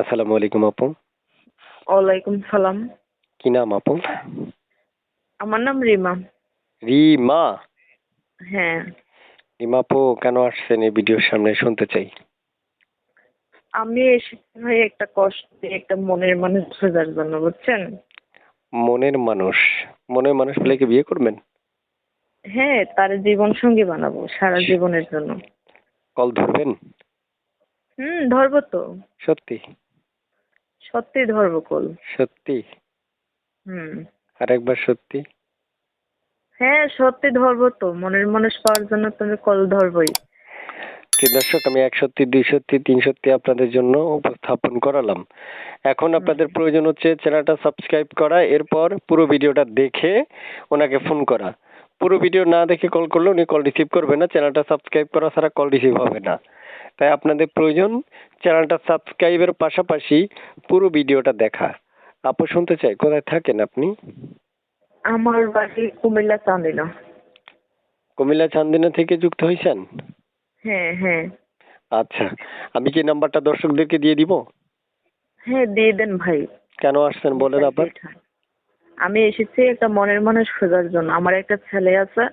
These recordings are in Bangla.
আসসালামু আলাইকুম আপু। ওয়ালাইকুম সালাম। কি নাম আপু? আমার নাম রিমা। রিমা। হ্যাঁ, রিমা আপু কেন আসছেন এই ভিডিওর সামনে শুনতে চাই। আমি এসেছি ভাই একটা কষ্টে একটা মনের মানুষ খোঁজার জন্য, বুঝছেন? মনের মানুষ। মনের মানুষ পেলে কি বিয়ে করবেন? হ্যাঁ, তার জীবন সঙ্গী বানাবো সারা জীবনের জন্য। কল ধরবেন? ধরবো তো। সত্যি? সত্যি ধরবো কল। সত্যি? হুম। আর একবার সত্যি? হ্যাঁ, সত্যি ধরবো তো, মনের মানুষ পাওয়ার জন্য তুমি কল ধরবোই। প্রিয় দর্শক, আমি এক সত্যি, দুই সত্যি, তিন সত্যি আপনাদের জন্য উপস্থাপন করালাম। এখন হুম। আপনাদের প্রয়োজন হচ্ছে চ্যানেলটা সাবস্ক্রাইব করা, এরপর পুরো ভিডিওটা দেখে ওনাকে ফোন করা। পুরো ভিডিও না দেখে কল করলে উনি কল রিসিভ করবে না, চ্যানেলটা সাবস্ক্রাইব করা ছাড়া কল রিসিভ হবে না। তাই আপনাদের প্রয়োজন চ্যানেলটা সাবস্ক্রাইবের পাশাপাশি পুরো ভিডিওটা দেখা। আপু শুনতে চাই, কোথায় থাকেন আপনি? আমার বাড়ি কুমিল্লা চান্দিনা। কুমিল্লা চান্দিনা থেকে যুক্ত হয়েছেন? হ্যাঁ, হ্যাঁ। আচ্ছা, আমি কি নাম্বারটা দর্শকদেরকে দিয়ে দিব? হ্যাঁ, দিয়ে দেন ভাই। কেন আসছেন বলেন বিষয় আবার। এটা। আমি এসেছি একটা মনের মানুষ খোঁজার জন্য। আমার একটা ছেলে আছে।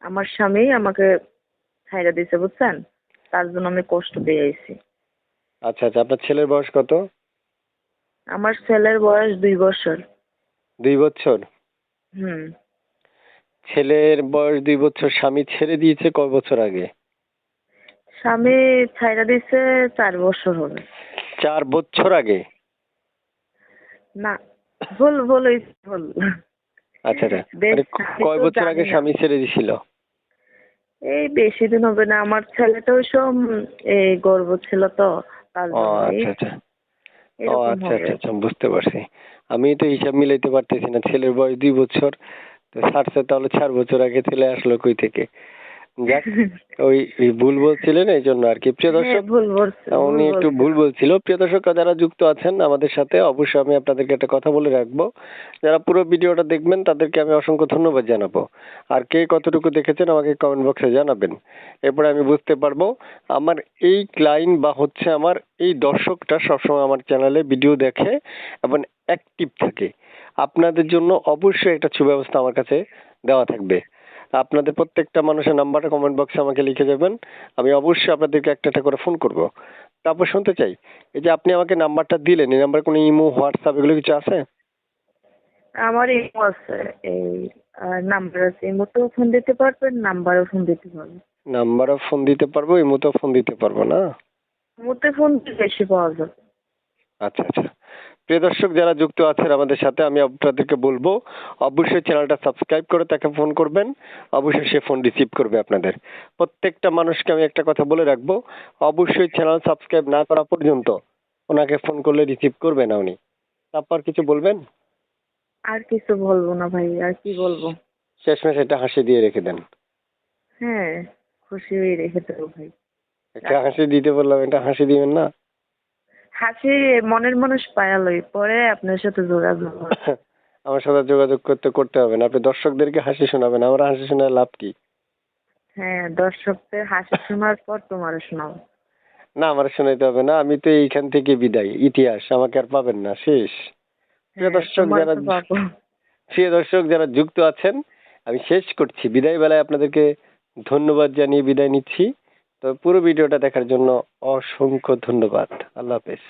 আমার স্বামী আমাকে ছাইড়া দিছে, বুঝছেন? তার জন্য আমি কষ্ট পেয়ে আইছি। আচ্ছা আচ্ছা, আপনার ছেলের বয়স কত? আমার ছেলের বয়স 2 বছর। 2 বছর? হুম। ছেলের বয়স 2 বছর, স্বামী ছেড়ে দিয়েছে কয় বছর আগে? স্বামী ছাইড়া দিছে 4 বছর হবে। 4 বছর আগে? না, ভুল হইছে, ভুল। আচ্ছা আচ্ছা, বেশ, মানে আমি কয় তো বছর আগে জানি না। স্বামী ছেড়ে দিছিল? এই বেশি দিন হবে না। আমার ছেলেটা ওই সব এই গর্ভ ছিল তো, তার ও জন্য এই আচ্ছা আচ্ছা। ও এরকম আচ্ছা হবে। আচ্ছা আচ্ছা, বুঝতে পারছি। আমি তো হিসাব মিলাইতে পারতেছি না, ছেলের বয়স 2 বছর, তো ছাড়ছে তাহলে 4 বছর আগে ছেলে আসলো কই থেকে? যাক, ওই ওই ভুল বলছিলেন এই জন্য আর কি। প্রিয় হ্যাঁ, দর্শক, ভুল বলছে, ভুল উনি একটু ভুল বলছিলাম। বলছিল। প্রিয় দর্শক, যারা যুক্ত আছেন আমাদের সাথে, অবশ্যই আমি আপনাদেরকে একটা কথা বলে রাখবো, যারা পুরো ভিডিওটা দেখবেন তাদেরকে আমি অসংখ্য ধন্যবাদ জানাবো। আর কে কতটুকু দেখেছেন আমাকে কমেন্ট বক্সে জানাবেন। এরপরে আমি বুঝতে পারবো আমার এই ক্লায়েন্ট বা হচ্ছে আমার এই দর্শকটা সবসময় আমার চ্যানেলে ভিডিও দেখে এবং অ্যাক্টিভ থাকে। আপনাদের জন্য অবশ্যই একটা সুব্যবস্থা আমার কাছে দেওয়া থাকবে। আপনাদের প্রত্যেকটা মানুষের নাম্বারটা কমেন্ট বক্সে আমাকে লিখে যাবেন, আমি অবশ্যই আপনাদেরকে একটা একটা করে ফোন করব। তারপর শুনতে চাই, এই যে আপনি আমাকে নাম্বারটা দিলেন, এই নাম্বারে কোনো ইমো, হোয়াটসঅ্যাপ এগুলো কিছু আছে? আমার ইমো আছে। এই নাম্বার আছে। ইমোতেও ফোন দিতে পারবেন, নাম্বারেও ফোন দিতে পারবেন। নাম্বারও ফোন দিতে পারবো, ইমোতেও ফোন দিতে পারবো না? ইমোতে ফোন দিলে বেশি পাওয়া যাবে। আচ্ছা আচ্ছা। প্রিয় দর্শক, যারা যুক্ত আছেন আমাদের সাথে, আমি আপনাদেরকে বলবো অবশ্যই চ্যানেলটা সাবস্ক্রাইব করে তাকে ফোন করবেন। অবশ্যই সে ফোন রিসিভ করবে আপনাদের। প্রত্যেকটা মানুষকে আমি একটা কথা বলে রাখবো, অবশ্যই চ্যানেল সাবস্ক্রাইব না করা পর্যন্ত ওনাকে ফোন করলে রিসিভ করবে না উনি। তারপর কিছু বলবেন? আর কিছু বলবো না ভাই, আর কি বলবো। শেষমেশ একটা হাসি দিয়ে রেখে দেন। হ্যাঁ, খুশি হয়ে রেখে দেবো ভাই। একটা হাসি দিতে বললাম, একটা হাসি দিবেন না? হাসি মনের মানুষ পায়া লই, পরে আপনার সাথে যোগাযোগ হবে। আমার সাথে যোগাযোগ করতে হবে না, আপনি দর্শকদেরকে হাসি শোনাবেন, আমার হাসি শোনায় লাভ কি? হ্যাঁ, দর্শকদের হাসি শোনার পর তোমার শোনাবো। না, আমার শোনাইতে হবে না, আমি তো এইখান থেকে বিদায়, ইতিহাস আমাকে আর পাবেন না, শেষ। প্রিয় হ্যাঁ, দর্শক তোমার যারা তো পাবো। প্রিয় দর্শক যারা যুক্ত আছেন, আমি শেষ করছি, বিদায় বেলায় আপনাদেরকে ধন্যবাদ জানিয়ে বিদায় নিচ্ছি। তো পুরো ভিডিওটা দেখার জন্য অসংখ্য ধন্যবাদ। আল্লাহ হাফেজ।